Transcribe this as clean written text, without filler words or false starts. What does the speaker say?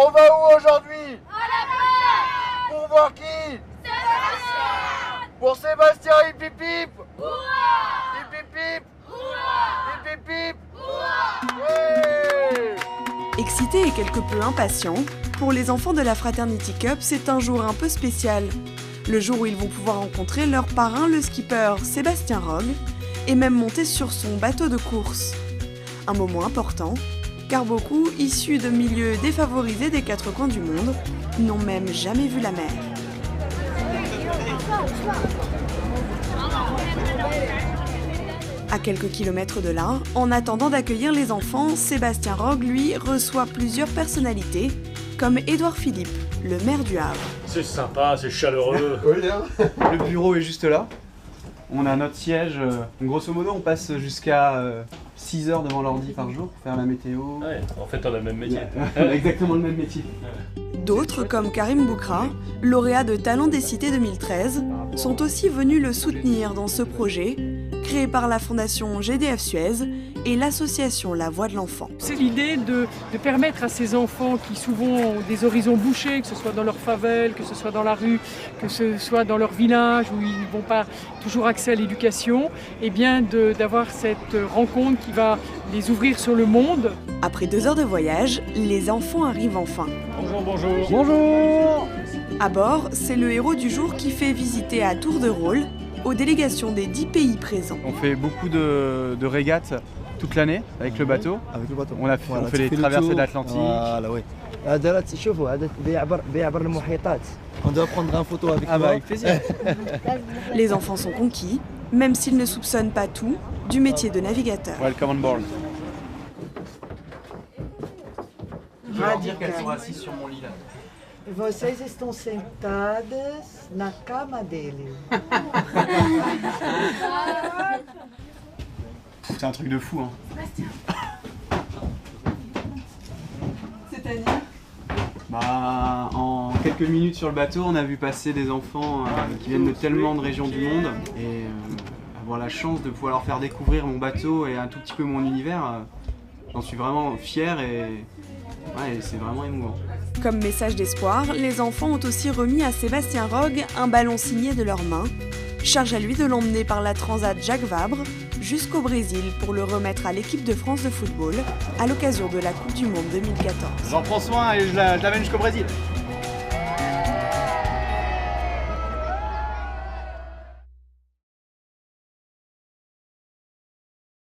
On va où aujourd'hui? À la plage. Pour voir qui? Sébastien. Pour Sébastien, hip hip hip. Hurrah. Hip hip hip. Hurrah. Hip hip hip. Hurrah. Ouais. Excités et quelque peu impatients, pour les enfants de la Fraternity Cup, c'est un jour un peu spécial. Le jour où ils vont pouvoir rencontrer leur parrain, le skipper Sébastien Rogue, et même monter sur son bateau de course. Un moment important, car beaucoup, issus de milieux défavorisés des quatre coins du monde, n'ont même jamais vu la mer. À quelques kilomètres de là, en attendant d'accueillir les enfants, Sébastien Rogue, lui, reçoit plusieurs personnalités, comme Édouard Philippe, le maire du Havre. C'est sympa, c'est chaleureux. Oui, hein. Le bureau est juste là. On a notre siège. Grosso modo, on passe jusqu'à 6 heures devant l'ordi par jour pour faire la météo. Ouais, en fait, on a le même métier. On a exactement le même métier. D'autres, comme Karim Boukra, lauréat de Talent des Cités 2013, sont aussi venus le soutenir dans ce projet, créé par la fondation GDF Suez et l'association La Voix de l'Enfant. C'est l'idée de permettre à ces enfants qui souvent ont des horizons bouchés, que ce soit dans leur favelle, que ce soit dans la rue, que ce soit dans leur village où ils n'ont pas toujours accès à l'éducation, et bien d'avoir cette rencontre qui va les ouvrir sur le monde. Après 2 heures de voyage, les enfants arrivent enfin. Bonjour, bonjour. Bonjour! À bord, c'est le héros du jour qui fait visiter à tour de rôle aux délégations des 10 pays présents. On fait beaucoup de régates toute l'année avec le bateau. Avec le bateau. On fait les traversées de l'Atlantique. Voilà, oui. On doit prendre une photo avec toi. Avec plaisir. Les enfants sont conquis, même s'ils ne soupçonnent pas tout du métier de navigateur. Welcome on board. Je vais leur dire qu'elles sont assises sur mon lit là. Vocês estão sentadas na cama dele. C'est un truc de fou, hein. C'est-à-dire ? Bah, en quelques minutes sur le bateau, on a vu passer des enfants qui viennent de tellement de régions du monde et avoir la chance de pouvoir leur faire découvrir mon bateau et un tout petit peu mon univers, j'en suis vraiment fier et ouais, c'est vraiment émouvant. Comme message d'espoir, les enfants ont aussi remis à Sébastien Rogue un ballon signé de leurs mains. Charge à lui de l'emmener par la Transat Jacques Vabre jusqu'au Brésil pour le remettre à l'équipe de France de football à l'occasion de la Coupe du Monde 2014. J'en prends soin et je l'amène jusqu'au Brésil.